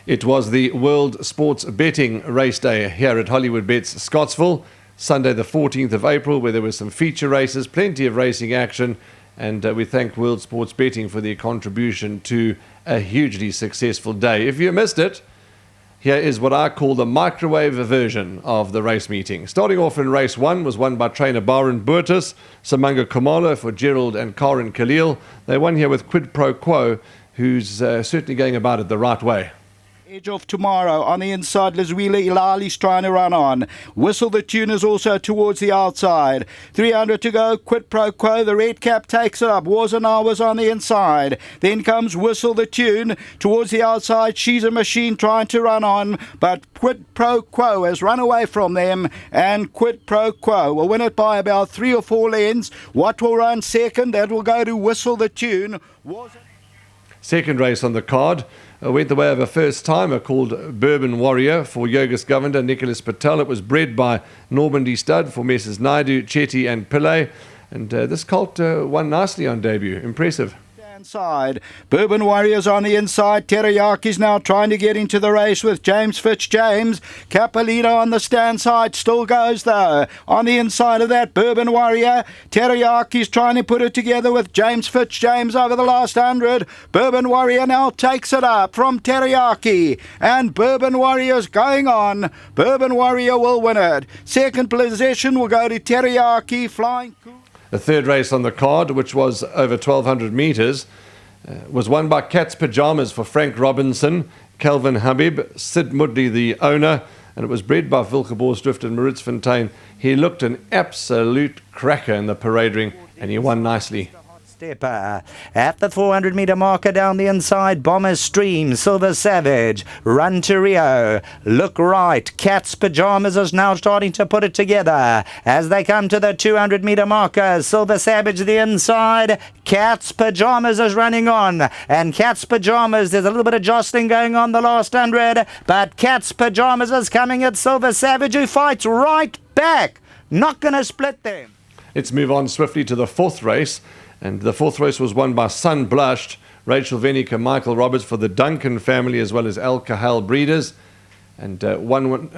It was the World Sports Betting Race Day here at Hollywoodbets Scottsville, Sunday the 14th of April, where there were some feature races, plenty of racing action, and we thank World Sports Betting for their contribution to a hugely successful day. If you missed it, here is what I call the microwave version of the race meeting. Starting off in race 1 was won by trainer Baron Burtis, Samanga Kumalo for Gerald and Karen Khalil. They won here with Quid Pro Quo, who's certainly going about it the right way. Edge off tomorrow on the inside. Lazwila Ilali's trying to run on. Whistle the Tune is also towards the outside. 300 to go. Quid Pro Quo. The red cap takes it up. Wars and Hours on the inside. Then comes Whistle the Tune towards the outside. She's a Machine trying to run on, but Quid Pro Quo has run away from them, and Quid Pro Quo will win it by about 3 or 4 lengths. What will run second? That will go to Whistle the Tune. Second race on the card went the way of a first-timer called Bourbon Warrior for Yogesh Govender, Nicholas Patel. It was bred by Normandy Stud for Messrs. Naidu, Chetty and Pillay. And this colt won nicely on debut. Impressive. Side. Bourbon Warriors on the inside. Teriyaki's now trying to get into the race with James Fitzjames. Capolino on the stand side still goes though. On the inside of that, Bourbon Warrior. Teriyaki's trying to put it together with James Fitzjames over the last 100. Bourbon Warrior now takes it up from Teriyaki. And Bourbon Warrior's going on. Bourbon Warrior will win it. Second possession will go to Teriyaki. Flying Cool. The third race on the card, which was over 1,200 metres, was won by Cat's Pyjamas for Frank Robinson, Calvin Habib, Sid Mudley, the owner, and it was bred by Vilke Borsdrift and Maritz Fontaine. He looked an absolute cracker in the parade ring, and he won nicely. Stepper. At the 400-metre marker down the inside, Bomber Stream, Silver Savage, Run to Rio, Look Right, Cat's Pyjamas is now starting to put it together. As they come to the 200-metre marker, Silver Savage the inside, Cat's Pyjamas is running on, and Cat's Pyjamas, there's a little bit of jostling going on the last 100, but Cat's Pyjamas is coming at Silver Savage, who fights right back. Not going to split them. Let's move on swiftly to the fourth race. And the fourth race was won by Sun Blushed, Rachel Vennick and Michael Roberts for the Duncan family, as well as Al Kahal breeders. And won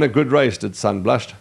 a good race, did Sun Blushed.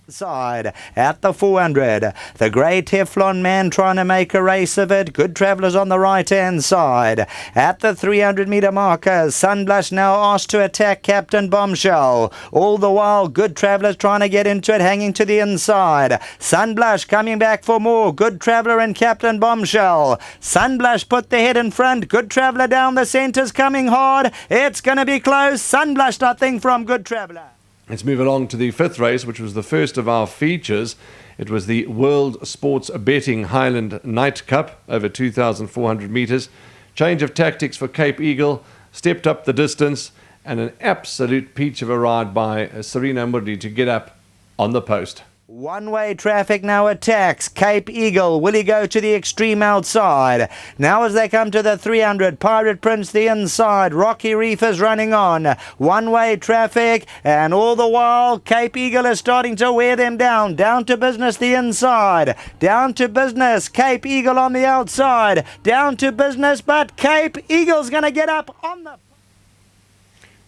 Side at the 400, the grey Teflon Man trying to make a race of it. Good Travellers on the right hand side. At the 300-metre marker, Sunblush now asked to attack Captain Bombshell. All the while, Good Travellers trying to get into it, hanging to the inside. Sunblush coming back for more. Good Traveller and Captain Bombshell. Sunblush put the head in front. Good Traveller down the centres, coming hard. It's going to be close. Sunblush, nothing from Good Traveller. Let's move along to the fifth race, which was the first of our features. It was the World Sports Betting Highland Night Cup over 2,400 metres. Change of tactics for Cape Eagle, stepped up the distance, and an absolute peach of a ride by Serena Mudley to get up on the post. One-way traffic now attacks Cape Eagle. Will he go to the extreme outside? Now as they come to the 300, Pirate Prince the inside. Rocky Reef is running on. One-way traffic, and all the while Cape Eagle is starting to wear them down. Down to Business the inside. Down to Business. Cape Eagle on the outside. Down to Business, but Cape Eagle's going to get up on the...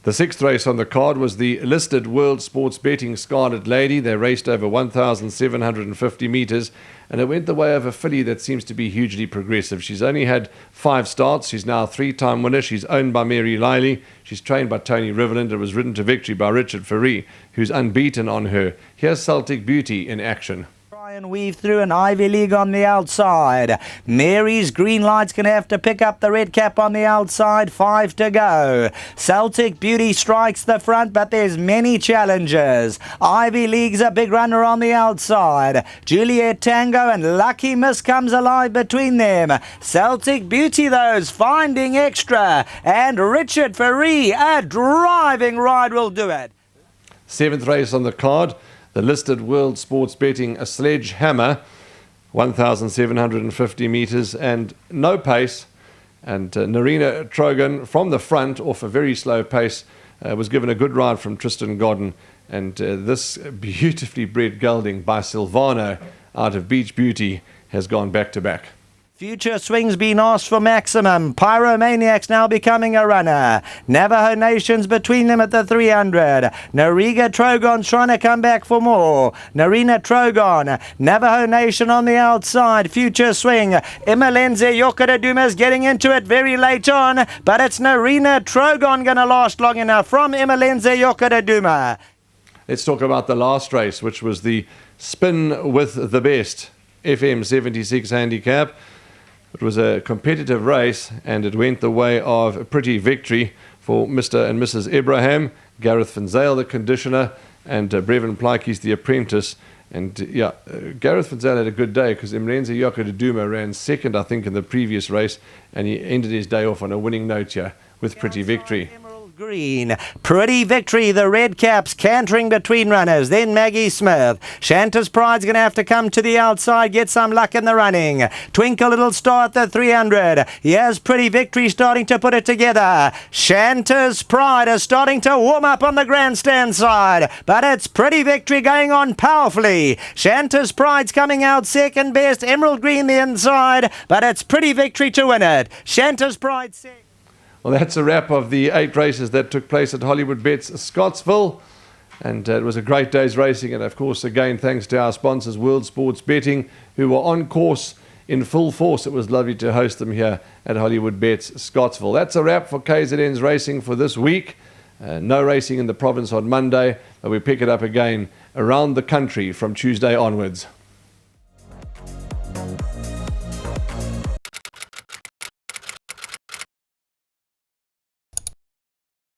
The sixth race on the card was the listed World Sports Betting Scarlet Lady. They raced over 1,750 metres, and it went the way of a filly that seems to be hugely progressive. She's only had 5 starts. She's now a 3-time winner. She's owned by Mary Liley. She's trained by Tony Riverland. It was ridden to victory by Richard Ferree, who's unbeaten on her. Here's Celtic Beauty in action. And weave through an Ivy League on the outside. Mary's green light's going to have to pick up the red cap on the outside. 5 to go. Celtic Beauty strikes the front, but there's many challengers. Ivy League's a big runner on the outside. Juliet Tango and Lucky Miss comes alive between them. Celtic Beauty, those finding extra. And Richard Ferree, a driving ride, will do it. Seventh race on the card. The listed World Sports Betting a Sledgehammer, 1,750 metres and no pace. And Narina Trogan from the front off a very slow pace was given a good ride from Tristan Godden. And this beautifully bred gelding by Silvano out of Beach Beauty has gone back to back. Future Swing's been asked for maximum. Pyromaniac's now becoming a runner. Navajo Nation's between them at the 300. Nariga Trogon's trying to come back for more. Narina Trogon. Navajo Nation on the outside. Future Swing. Imalenze Yokaraduma's getting into it very late on, but it's Narina Trogon going to last long enough from Imalenze Yokaraduma. Let's talk about the last race, which was the Spin with the Best FM 76 Handicap. It was a competitive race, and it went the way of a pretty victory for Mr. and Mrs. Abraham, Gareth Van Zyl, the conditioner, and Brevin Plykies, the apprentice. And Gareth Van Zyl had a good day because Imrenze Yokodaduma ran second, I think, in the previous race, and he ended his day off on a winning note here with pretty victory. Green. Pretty victory. The Red Caps cantering between runners. Then Maggie Smith. Shanta's Pride's going to have to come to the outside, get some luck in the running. Twinkle Little Star at the 300. Here's Pretty Victory starting to put it together. Shanta's Pride is starting to warm up on the grandstand side, but it's Pretty Victory going on powerfully. Shanta's Pride's coming out second best. Emerald Green the inside, but it's Pretty Victory to win it. Shanta's Pride second. Well, that's a wrap of the 8 races that took place at Hollywoodbets Scottsville. And it was a great day's racing. And, of course, again, thanks to our sponsors, World Sports Betting, who were on course in full force. It was lovely to host them here at Hollywoodbets Scottsville. That's a wrap for KZN's racing for this week. No racing in the province on Monday, but we pick it up again around the country from Tuesday onwards.